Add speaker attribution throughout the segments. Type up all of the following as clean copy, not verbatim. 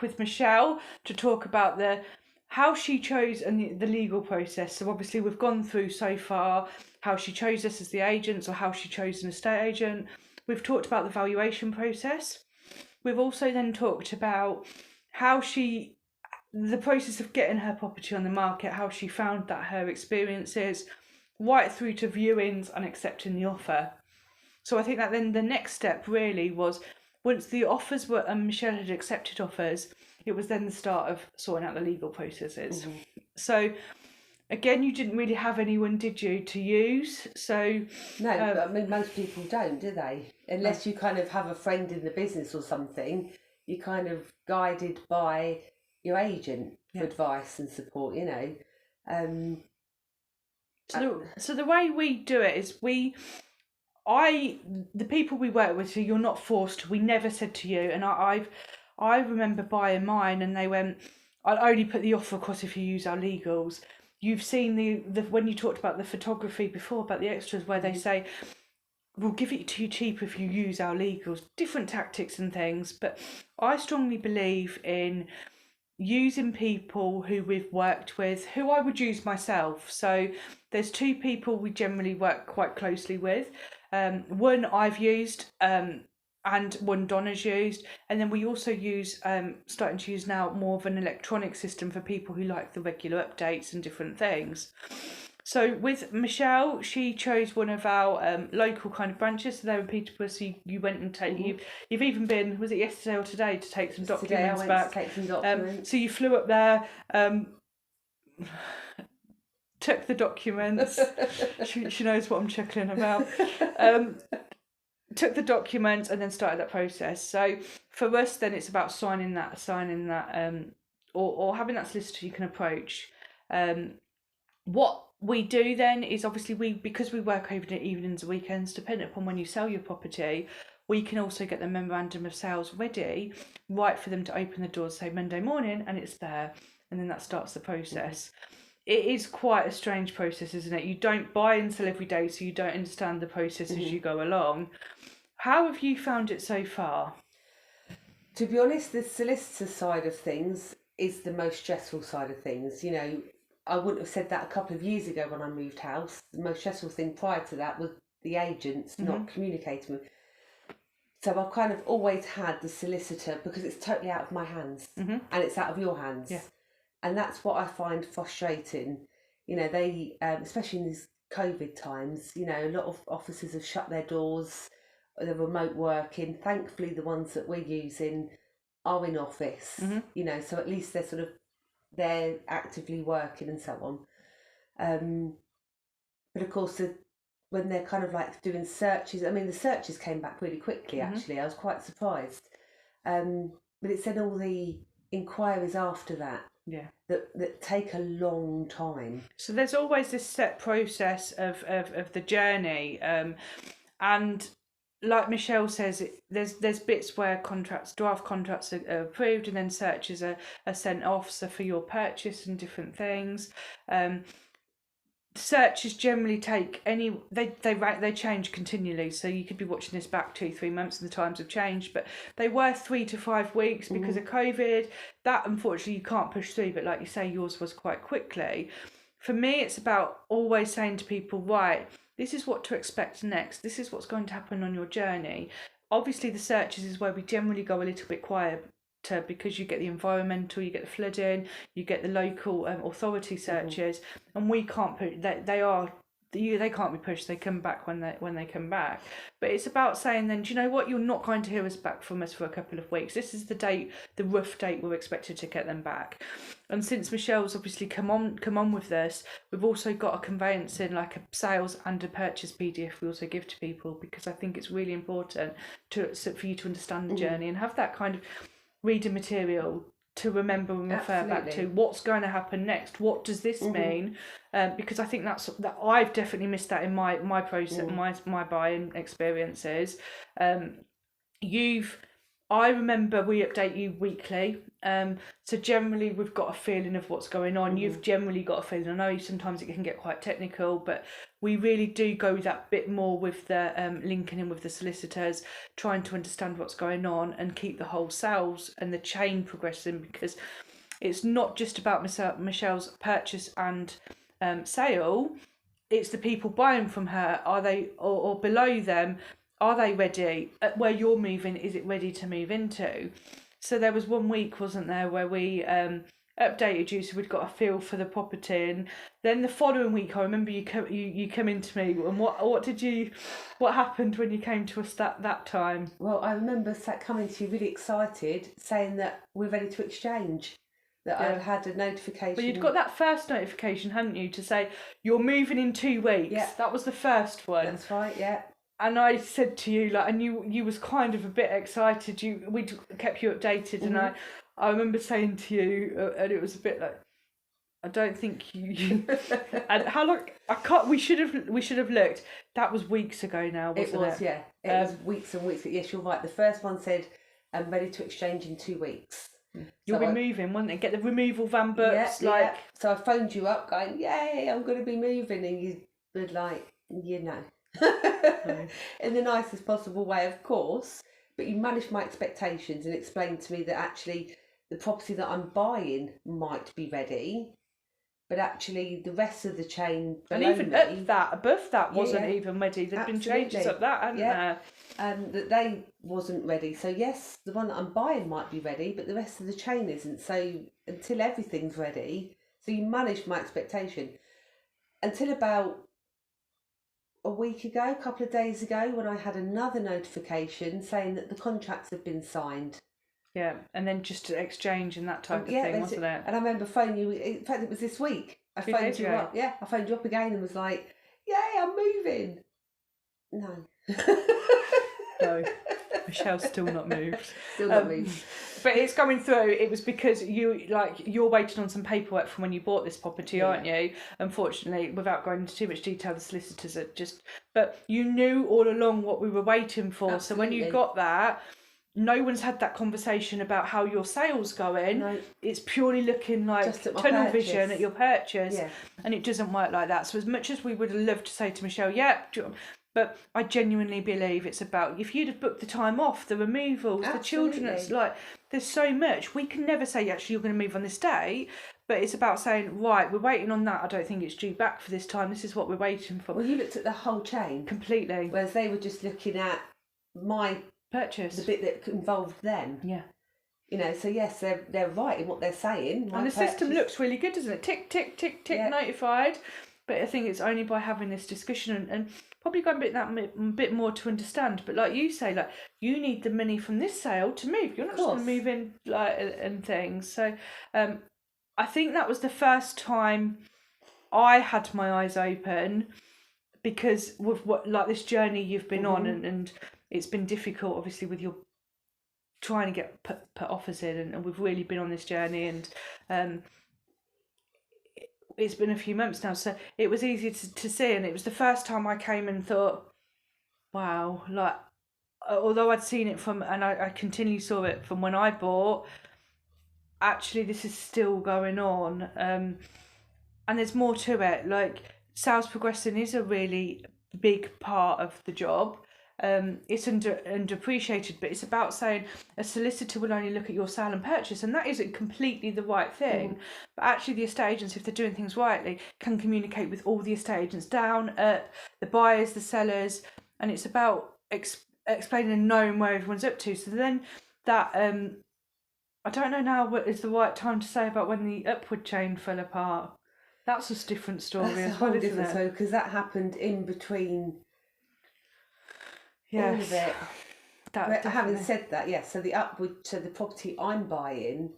Speaker 1: with Michelle to talk about how she chose and the legal process. So obviously we've gone through so far how she chose us as the agents or how she chose an estate agent. We've talked about the valuation process. We've also then talked about how the process of getting her property on the market, how she found that, her experiences, right through to viewings and accepting the offer. So I think that then the next step really was, once the offers were, and Michelle had accepted offers, it was then the start of sorting out the legal processes. So again, you didn't really have anyone, did you, to use? So
Speaker 2: no, but I mean, most people don't, do they? Unless you kind of have a friend in the business or something, you're kind of guided by your agent for advice and support, you know.
Speaker 1: So the way we do it is the people we work with, so you're not forced. We never said to you, and I remember buying mine, and they went, "I'll only put the offer across if you use our legals." You've seen the when you talked about the photography before, about the extras, where they say, "We'll give it to you cheaper if you use our legals." Different tactics and things, but I strongly believe in using people who we've worked with, who I would use myself. So there's two people we generally work quite closely with. One I've used, and one Donna's used, and then we also use starting to use now more of an electronic system for people who like the regular updates and different things. So with Michelle, she chose one of our local kind of branches, so they're in Peterborough. So you went and you've even been, was it yesterday or today, to take some documents back?
Speaker 2: To take some documents.
Speaker 1: So you flew up there, took the documents. she knows what I'm chuckling about. Took the documents and then started that process. So for us, then it's about signing that, or having that solicitor you can approach. What we do then is, obviously, because we work over the evenings and weekends, depending upon when you sell your property, we can also get the memorandum of sales ready, right for them to open the doors, say Monday morning, and it's there, and then that starts the process. It is quite a strange process, isn't it? You don't buy and sell every day, so you don't understand the process as you go along. How have you found it so far?
Speaker 2: To be honest, the solicitor side of things is the most stressful side of things. You know, I wouldn't have said that a couple of years ago when I moved house. The most stressful thing prior to that was the agents not communicating with. So I've kind of always had the solicitor, because it's totally out of my hands and it's out of your hands.
Speaker 1: Yeah.
Speaker 2: And that's what I find frustrating. You know, they, especially in these COVID times, you know, a lot of offices have shut their doors, the remote working. Thankfully, the ones that we're using are in office, you know, so at least they're actively working and so on. But of course, when they're kind of like doing searches, I mean, the searches came back really quickly, actually. I was quite surprised. But it's then all the inquiries after that.
Speaker 1: Yeah.
Speaker 2: That take a long time.
Speaker 1: So there's always this set process of the journey, and like Michelle says, there's bits where draft contracts are approved, and then searches are sent off, so for your purchase and different things. Searches generally take they change continually, so you could be watching this back 2-3 months and the times have changed, but they were 3 to 5 weeks because of COVID. That unfortunately you can't push through, but like you say, yours was quite quickly. For me, it's about always saying to people, right, this is what to expect next, this is what's going to happen on your journey. Obviously the searches is where we generally go a little bit quieter, because you get the environmental, you get the flooding, you get the local authority searches, and we can't put they can't be pushed. They come back when they come back. But it's about saying then, do you know what? You're not going to hear us back from us for a couple of weeks. This is the rough date we're expected to get them back. And since Michelle's obviously come on with this, we've also got a conveyancing, like a sales and a purchase PDF we also give to people, because I think it's really important for you to understand the journey and have that kind of reader material to remember and refer back to what's going to happen next. What does this mean? Because I think that I've definitely missed that in my process, my buying experiences. You've I remember we update you weekly. So generally we've got a feeling of what's going on. You've generally got a feeling. I know sometimes it can get quite technical, but we really do go that bit more with the linking in with the solicitors, trying to understand what's going on and keep the whole sales and the chain progressing, because it's not just about Michelle's purchase and sale. It's the people buying from her. Are they, or below them, are they ready? Where you're moving, is it ready to move into? So there was 1 week, wasn't there, where we updated you, so we'd got a feel for the property, and then the following week, I remember you come into me, and what happened when you came to us that time?
Speaker 2: Well, I remember coming to you really excited, saying that we're ready to exchange. That
Speaker 1: Yeah.
Speaker 2: I'd had a notification.
Speaker 1: Well, you'd got that first notification, hadn't you, to say you're moving in 2 weeks.
Speaker 2: Yeah.
Speaker 1: That was the first one.
Speaker 2: That's right, yeah.
Speaker 1: And I said to you, like, and you was kind of a bit excited. We kept you updated, and I remember saying to you, and it was a bit like, I don't think you and how long I can't. We should have looked. That was weeks ago now, wasn't it?
Speaker 2: It was, yeah. It was weeks and weeks. Yes, you're right. The first one said, "I'm ready to exchange in 2 weeks."
Speaker 1: You'll be moving, won't it? Get the removal van books, like.
Speaker 2: Yeah. So I phoned you up, going, "Yay, I'm going to be moving," and you were like, "You know." In the nicest possible way, of course, but you managed my expectations and explained to me that actually the property that I'm buying might be ready, but actually the rest of the chain below
Speaker 1: and even
Speaker 2: me,
Speaker 1: above that wasn't even ready. There'd been changes up that, hadn't there?
Speaker 2: That they wasn't ready. So yes, the one that I'm buying might be ready, but the rest of the chain isn't. So until everything's ready, so you managed my expectation until about a week ago, a couple of days ago, when I had another notification saying that the contracts had been signed.
Speaker 1: Yeah, and then just to exchange and that type of thing, wasn't it?
Speaker 2: And I remember phoning you. In fact, it was this week. I phoned you up. Yeah, I phoned you up again and was like, "Yay, I'm moving." No.
Speaker 1: No, Michelle's still not moved.
Speaker 2: Still not moved.
Speaker 1: But it's coming through. It was because you're waiting on some paperwork from when you bought this property, aren't you? Unfortunately, without going into too much detail, the solicitors are just. But you knew all along what we were waiting for.
Speaker 2: Absolutely.
Speaker 1: So when you got that, no one's had that conversation about how your sale's going.
Speaker 2: No.
Speaker 1: It's purely looking like tunnel vision at your purchase, and it doesn't work like that. So as much as we would have loved to say to Michelle, but I genuinely believe it's about, if you'd have booked the time off, the removals, the children, it's like, there's so much. We can never say, actually, you're going to move on this day, but it's about saying, right, we're waiting on that. I don't think it's due back for this time. This is what we're waiting for.
Speaker 2: Well, you looked at the whole chain.
Speaker 1: Completely.
Speaker 2: Whereas they were just looking at my
Speaker 1: purchase.
Speaker 2: The bit that involved them.
Speaker 1: Yeah.
Speaker 2: You know, so yes, they're right in what they're saying.
Speaker 1: And the system looks really good, doesn't it? Tick, tick, tick, tick, notified. But I think it's only by having this discussion and probably going a bit more to understand. But like you say, like, you need the money from this sale to move. You're not just going to move in, like, and things. So I think that was the first time I had my eyes open, because with this journey you've been on, and it's been difficult, obviously, with your trying to get put offers in, and we've really been on this journey, and it's been a few months now, so it was easy to see, and it was the first time I came and thought, wow, like, although I'd seen it from, and I continually saw it from when I bought, actually this is still going on, and there's more to it. Like, sales progressing is a really big part of the job. It's underappreciated, but it's about saying a solicitor will only look at your sale and purchase, and that isn't completely the right thing. But actually, the estate agents, if they're doing things rightly, can communicate with all the estate agents down at the buyers, the sellers, and it's about explaining and knowing where everyone's up to. So then that I don't know now what is the right time to say about when the upward chain fell apart. That's a different story as well, isn't it?
Speaker 2: So because that happened in between. All of it. But having said that, yes. So the property I'm buying,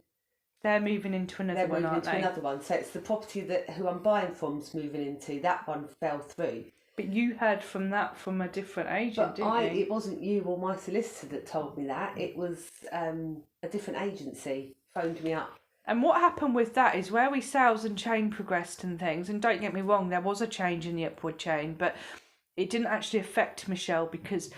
Speaker 1: they're moving into another one, aren't they?
Speaker 2: Another one. So it's the property who I'm buying from's moving into. That one fell through.
Speaker 1: But you heard from a different agent, didn't you?
Speaker 2: It wasn't you or my solicitor that told me that. It was a different agency phoned me up.
Speaker 1: And what happened with that is where we sales and chain progressed and things. And don't get me wrong, there was a change in the upward chain, but it didn't actually affect Michelle, because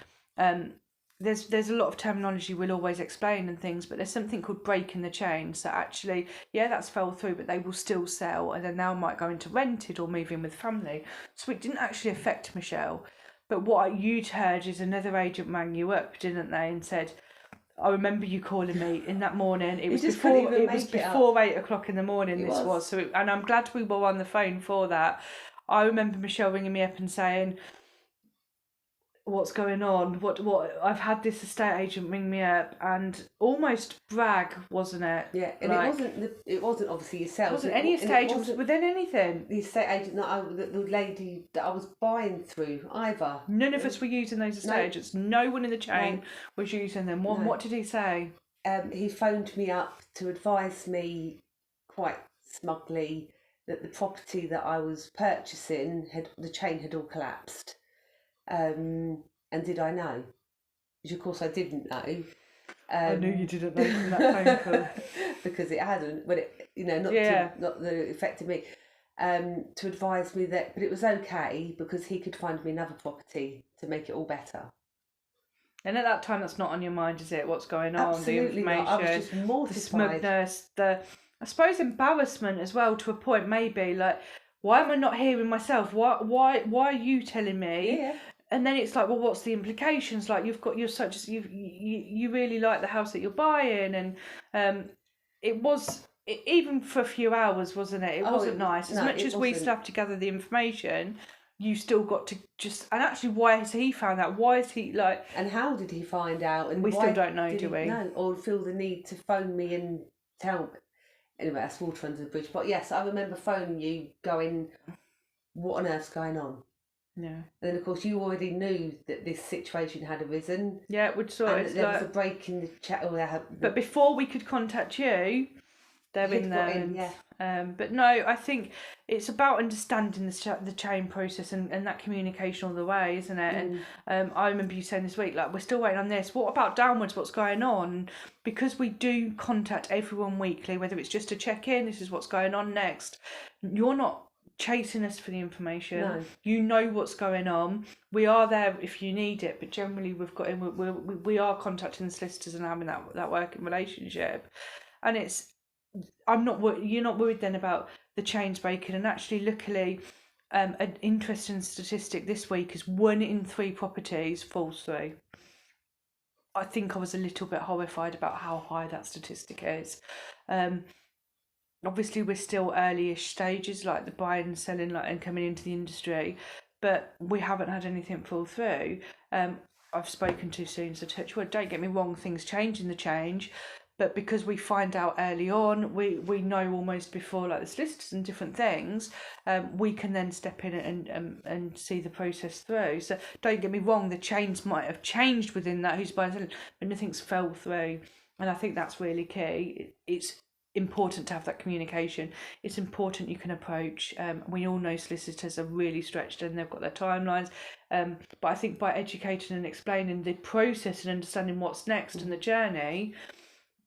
Speaker 1: there's a lot of terminology we'll always explain and things, but there's something called breaking the chain. So actually, yeah, that's fell through, but they will still sell, and then now might go into rented or move in with family. So it didn't actually affect Michelle. But what you'd heard is another agent rang you up, didn't they, and said, I remember you calling me in that morning. It was before 8 o'clock in the morning. And I'm glad we were on the phone for that. I remember Michelle ringing me up and saying, what's going on? What? I've had this estate agent ring me up and almost brag, wasn't it?
Speaker 2: Yeah, and it wasn't obviously yourself.
Speaker 1: It wasn't any estate agent within anything.
Speaker 2: The estate agent the lady that I was buying through either.
Speaker 1: None of us were using those estate agents. No one in the chain was using them. What did he say?
Speaker 2: He phoned me up to advise me quite smugly that the property that I was purchasing the chain had all collapsed. And did I know? Which of course I didn't know.
Speaker 1: I knew you didn't know from that phone call.
Speaker 2: Because it hadn't, but it, not that it affected me. To advise me that, but it was okay because he could find me another property to make it all better.
Speaker 1: And at that time, that's not on your mind, is it? What's going on?
Speaker 2: Absolutely
Speaker 1: the information,
Speaker 2: not. I was just mortified.
Speaker 1: The smugness, I suppose embarrassment as well, to a point. Maybe like, why am I not hearing myself? Why are you telling me?
Speaker 2: Yeah.
Speaker 1: And then it's like, well, what's the implications? Like, you really like the house that you're buying, and it was even for a few hours, wasn't it? It wasn't nice. As much as we still have to gather the information, you still got to and actually, why has he found out? Why is he like?
Speaker 2: And how did he find out? And
Speaker 1: we still don't know, do we?
Speaker 2: No, or feel the need to phone me and tell me. Anyway, that's water under the bridge. But yes, I remember phoning you, going, "What on earth's going on?"
Speaker 1: Yeah.
Speaker 2: And then, of course, you already knew that this situation had arisen.
Speaker 1: Yeah, which sort of
Speaker 2: there was a break in the chat.
Speaker 1: But before we could contact you, they're in there. But no, I think it's about understanding the chain process and that communication all the way, isn't it? And I remember you saying this week, like, we're still waiting on this. What about downwards? What's going on? Because we do contact everyone weekly, whether it's just to check in, this is what's going on next. You're not chasing us for the information.
Speaker 2: No.
Speaker 1: You know what's going on. We are there if you need it, but generally we are contacting the solicitors and having that working relationship. And you're not worried then about the chains breaking. And actually, luckily, an interesting statistic this week is 1 in 3 properties falls through. I think I was a little bit horrified about how high that statistic is. Obviously, we're still early-ish stages, like the buying and selling, and coming into the industry, but we haven't had anything fall through. I've spoken too soon, so touch wood. Don't get me wrong, things change in the change, but because we find out early on, we know almost before, like the solicitors and different things, we can then step in and see the process through. So don't get me wrong, the chains might have changed within that who's buying selling, but nothing's fell through, and I think that's really key. It's important to have that communication. It's important you can approach. We all know solicitors are really stretched and they've got their timelines, but I think by educating and explaining the process and understanding what's next and the journey,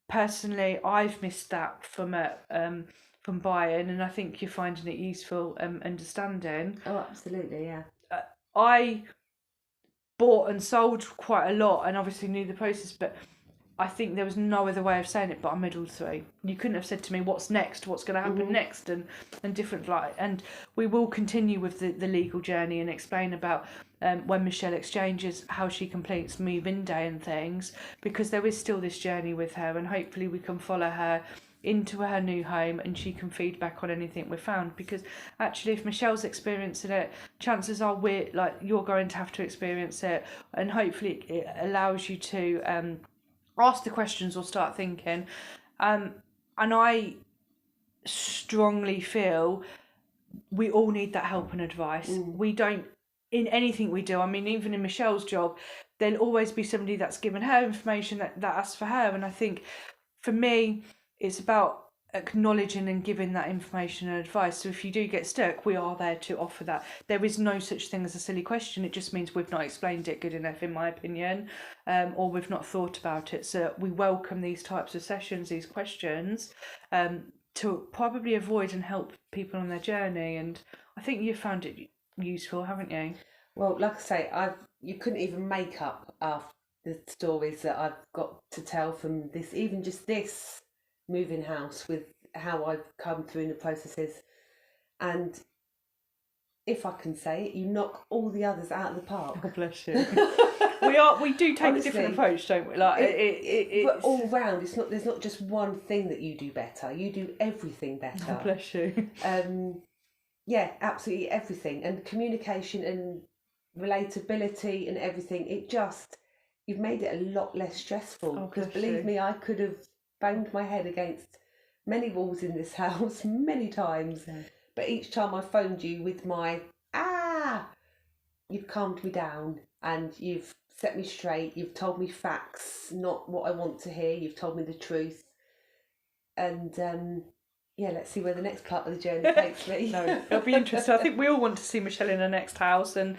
Speaker 1: personally I've missed that from buying, and I think you're finding it useful understanding.
Speaker 2: Oh, absolutely, yeah.
Speaker 1: I bought and sold quite a lot and obviously knew the process, but I think there was no other way of saying it, but I muddled through. You couldn't have said to me, what's next, what's going to happen next, and different, and we will continue with the legal journey and explain about when Michelle exchanges, how she completes move-in day and things, because there is still this journey with her, and hopefully we can follow her into her new home and she can feed back on anything we've found, because actually if Michelle's experiencing it, chances are you're going to have to experience it, and hopefully it allows you to ask the questions or start thinking. And I strongly feel we all need that help and advice. We don't, in anything we do, I mean, even in Michelle's job, there'll always be somebody that's given her information that asks for her. And I think for me, it's about acknowledging and giving that information and advice. So if you do get stuck, we are there to offer that. There is no such thing as a silly question. It just means we've not explained it good enough, in my opinion, or we've not thought about it. So we welcome these types of sessions, these questions, to probably avoid and help people on their journey. And I think you've found it useful, haven't you?
Speaker 2: Well, like I say, you couldn't even make up our the stories that I've got to tell from this, even just this moving house, with how I've come through in the processes. And if I can say it, you knock all the others out of the park.
Speaker 1: Oh, bless you. We do take
Speaker 2: Honestly,
Speaker 1: a different approach, don't we? Like
Speaker 2: but all round, there's not just one thing that you do better. You do everything better.
Speaker 1: Oh, bless you.
Speaker 2: Yeah, absolutely everything, and communication and relatability and everything. You've made it a lot less stressful, because believe me, I could have banged my head against many walls in this house many times.
Speaker 1: Yeah.
Speaker 2: But each time I phoned you with my you've calmed me down and you've set me straight. You've told me facts, not what I want to hear. You've told me the truth. And let's see where the next part of the journey takes me.
Speaker 1: No, it'll be interesting. I think we all want to see Michelle in her next house and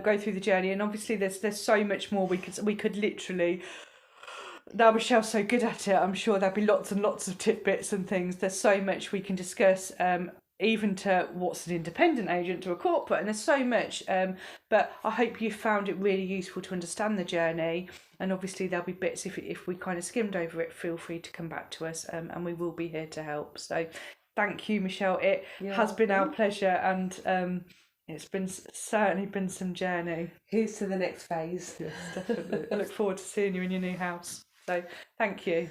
Speaker 1: go through the journey. And obviously, there's so much more we could literally. Now Michelle's so good at it, I'm sure there'll be lots and lots of tidbits and things. There's so much we can discuss, even to what's an independent agent to a corporate, and there's so much. But I hope you found it really useful to understand the journey. And obviously there'll be bits, if we kind of skimmed over it, feel free to come back to us, and we will be here to help. So thank you, Michelle. It has been our pleasure, and it's certainly been some journey.
Speaker 2: Here's to the next phase.
Speaker 1: Yes, definitely. I look forward to seeing you in your new house. So thank you.